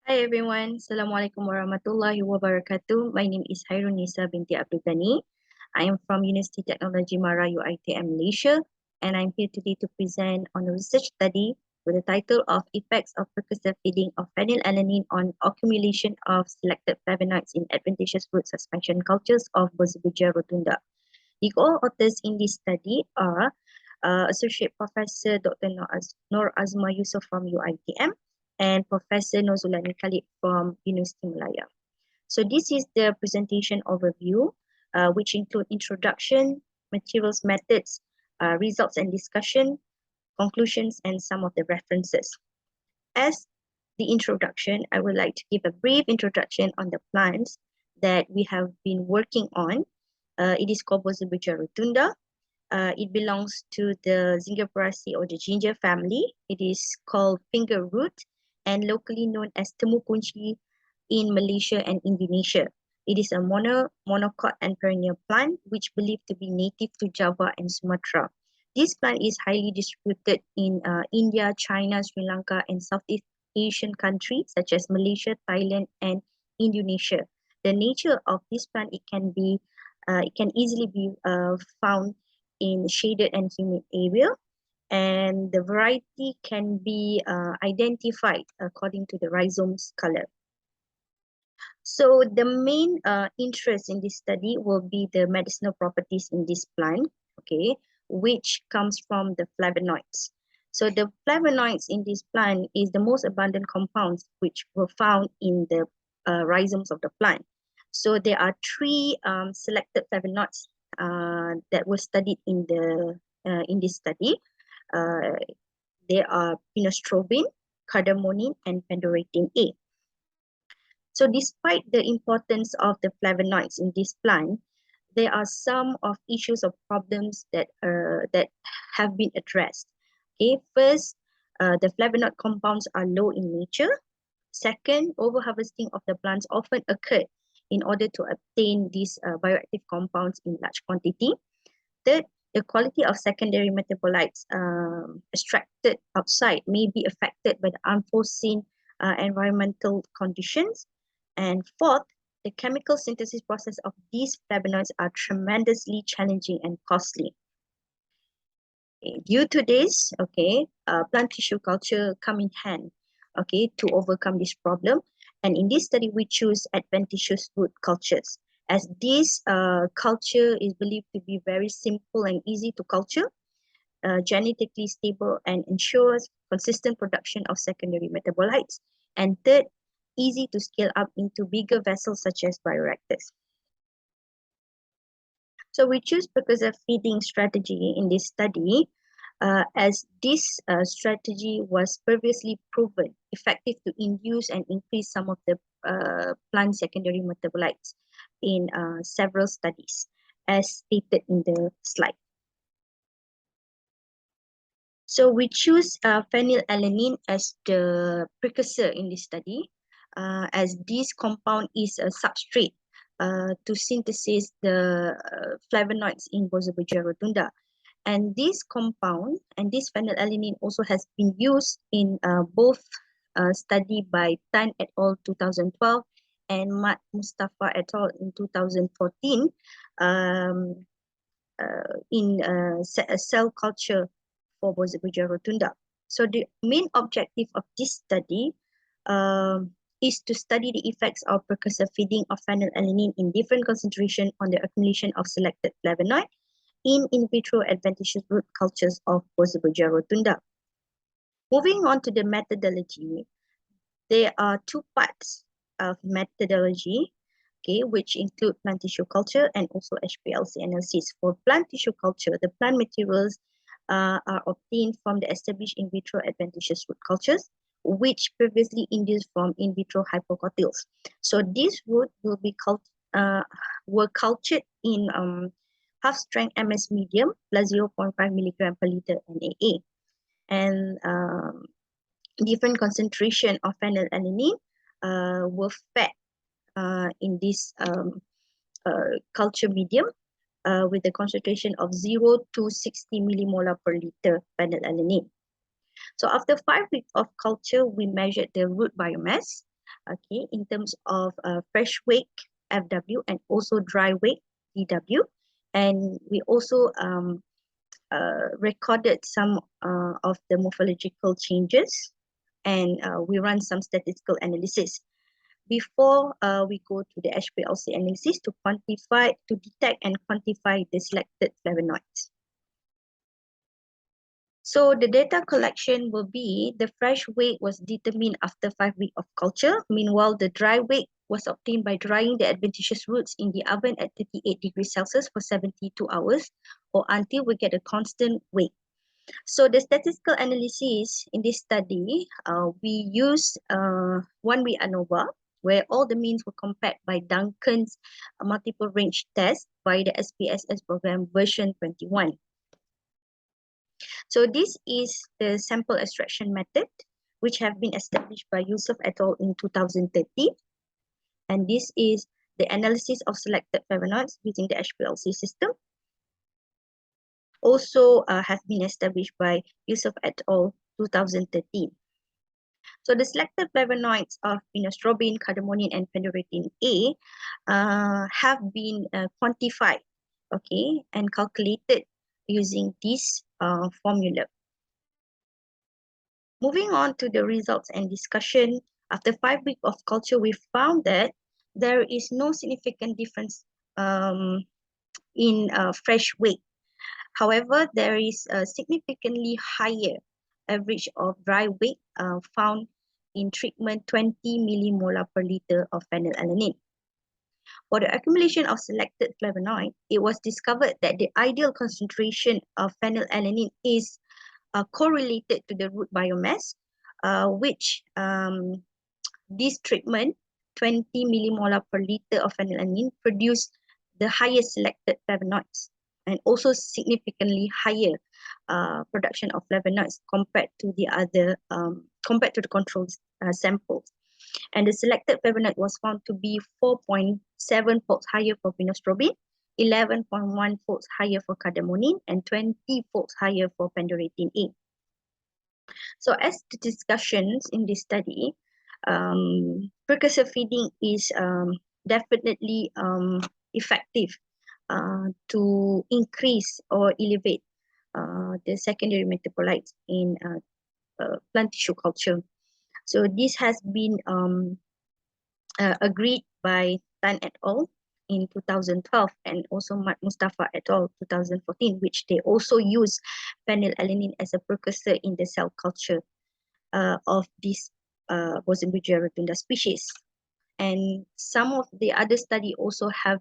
Hi everyone, Assalamualaikum warahmatullahi wabarakatuh. My name is Hairunisa binti Abdul Ghani. I am from University Technology Mara UiTM Malaysia, and I'm here today to present on a research study with the title of Effects of Precursor Feeding of Phenylalanine on Accumulation of Selected Flavonoids in Adventitious Root Suspension Cultures of Boswellia rotunda. The co-authors in this study are Associate Professor Dr. Nur Azma Yusof from UiTM and Professor Nozulani Khalid from University Malaya. So this is the presentation overview, which include introduction, materials, methods, results and discussion, conclusions, and some of the references. As the introduction, I would like to give a brief introduction on the plants that we have been working on. It is called Boswellia rotunda. It belongs to the Zingiperaceae or the ginger family. It is called finger root and locally known as temu kunci in Malaysia and Indonesia. It is a monocot and perennial plant which believed to be native to Java and Sumatra. This plant is highly distributed in India, China, Sri Lanka, and Southeast Asian countries such as Malaysia, Thailand, and Indonesia. The nature of this plant, it can easily be found in shaded and humid area, and the variety can be identified according to the rhizome's color. So the main interest in this study will be the medicinal properties in this plant, okay, which comes from the flavonoids. So the flavonoids in this plant is the most abundant compounds which were found in the rhizomes of the plant. So there are three selected flavonoids that were studied in this study. They are pinostrobin, cardamomine, and pendoratin A. So despite the importance of the flavonoids in this plant, there are some of issues or problems that have been addressed. Okay, first, the flavonoid compounds are low in nature. Second, overharvesting of the plants often occurred in order to obtain these bioactive compounds in large quantity. Third, the quality of secondary metabolites extracted outside may be affected by the unforeseen environmental conditions. And fourth, the chemical synthesis process of these flavonoids are tremendously challenging and costly. Due to this, plant tissue culture come in hand, to overcome this problem. And in this study, we choose adventitious root cultures, as this culture is believed to be very simple and easy to culture, genetically stable, and ensures consistent production of secondary metabolites. And third, easy to scale up into bigger vessels such as bioreactors. So we choose precursor feeding strategy in this study as this strategy was previously proven effective to induce and increase some of the plant secondary metabolites in several studies, as stated in the slide. So we choose phenylalanine as the precursor in this study, as this compound is a substrate to synthesize the flavonoids in Boswellia rotunda. And this compound and this phenylalanine also has been used in both study by Tan et al. 2012 and Mat Mustafa et al. In 2014 in cell culture for Boswellia rotunda. So the main objective of this study is to study the effects of precursor feeding of phenylalanine in different concentration on the accumulation of selected flavonoid in vitro adventitious root cultures of Boswellia rotunda. Moving on to the methodology, there are two parts of methodology, which include plant tissue culture and also HPLC analysis. For plant tissue culture, the plant materials are obtained from the established in vitro adventitious root cultures, which previously induced from in vitro hypocotyls. So these root will be were cultured in half-strength MS medium plus 0.5 milligram per liter NaA. And different concentration of phenylalanine were fed in this culture medium with the concentration of 0 to 60 millimolar per liter phenylalanine. So after 5 weeks of culture, we measured the root biomass okay, in terms of fresh wake FW and also dry wake DW. And we also recorded some of the morphological changes, and we run some statistical analysis before we go to the HPLC analysis to detect and quantify the selected flavonoids. So the data collection will be the fresh weight was determined after 5 weeks of culture. Meanwhile, the dry weight was obtained by drying the adventitious roots in the oven at 38 degrees Celsius for 72 hours or until we get a constant weight. So the statistical analysis in this study, we used one-way ANOVA, where all the means were compared by Duncan's multiple range test by the SPSS program version 21. So this is the sample extraction method, which have been established by Yusuf et al. In 2030. And this is the analysis of selected flavonoids using the HPLC system. Also has been established by Yusuf et al. 2013. So the selected flavonoids of pinostrobin, cardamomine, and pendiretin A have been quantified, okay, and calculated using this formula. Moving on to the results and discussion, after 5 weeks of culture, we found that there is no significant difference in fresh weight. However, there is a significantly higher average of dry weight found in treatment 20 millimolar per liter of phenylalanine. For the accumulation of selected flavonoid, it was discovered that the ideal concentration of phenylalanine is correlated to the root biomass, which this treatment, 20 millimolar per liter of phenylalanine, produced the highest selected flavonoids and also significantly higher production of flavonoids compared to the other compared to the control samples. And the selected flavonoid was found to be 4.7 folds higher for pinostrobin, 11.1 folds higher for cardamomine, and 20 folds higher for pendiretin A. So as the discussions in this study, precursor feeding is definitely effective to increase or elevate the secondary metabolites in plant tissue culture. So this has been agreed by Tan et al. In 2012 and also Mustafa et al. 2014, which they also use phenylalanine as a precursor in the cell culture of this Boswellia rotunda species. And some of the other study also have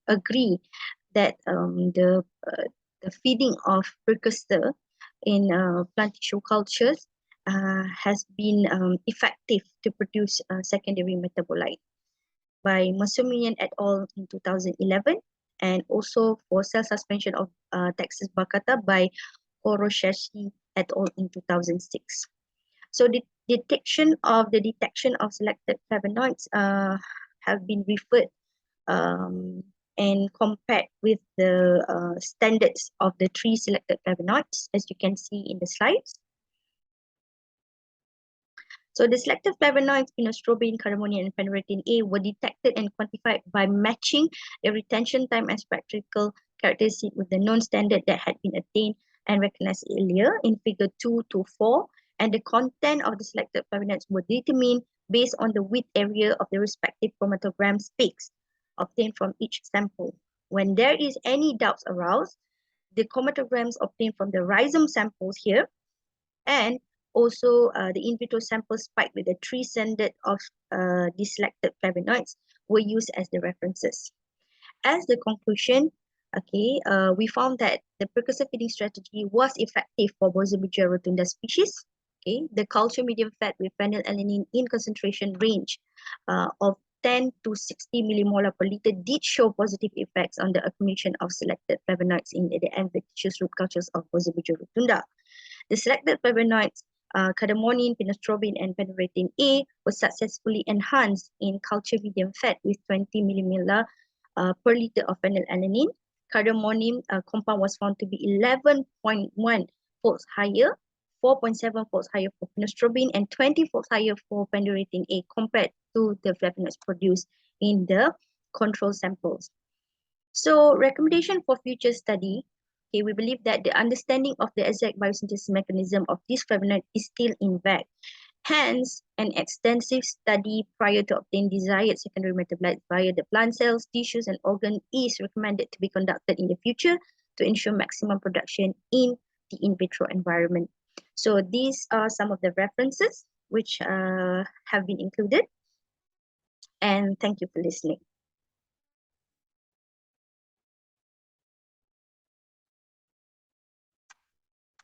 agree that the feeding of precursor in plant tissue cultures has been effective to produce secondary metabolite by Masuminian et al. In 2011, and also for cell suspension of Texas baccata by Korosheshi et al. In 2006. So the detection of selected flavonoids have been referred and compared with the standards of the 3 selected flavonoids, as you can see in the slides. So the selected flavonoids, pinostrobin, cardamomine, and pendiretin A were detected and quantified by matching the retention time and spectral characteristic with the known standard that had been attained and recognized earlier in figure 2 to 4. And the content of the selected flavonoids were determined based on the width area of the respective chromatogram peaks obtained from each sample. When there is any doubts aroused, the chromatograms obtained from the rhizome samples here and also the in vitro sample spiked with the 3 standard of the selected flavonoids were used as the references. As the conclusion, okay, we found that the precursor feeding strategy was effective for Boswellia rotunda species. Okay, the culture medium fed with phenylalanine in concentration range of 10 to 60 millimolar per liter did show positive effects on the accumulation of selected flavonoids in the adventitious root cultures of Boswellia rotunda. The selected flavonoids, cardamomine, pinostrobin, and pendiretin A were successfully enhanced in culture medium fed with 20 millimolar per liter of phenylalanine. Cardamomine compound was found to be 11.1 folds higher 4.7-fold higher for pinostrobin and 20-fold higher for pendiretin A compared to the flavonoids produced in the control samples. So recommendation for future study, okay, we believe that the understanding of the exact biosynthesis mechanism of this flavonoid is still intact. Hence, an extensive study prior to obtain desired secondary metabolites via the plant cells, tissues, and organs is recommended to be conducted in the future to ensure maximum production in the in vitro environment. So these are some of the references which have been included. And thank you for listening.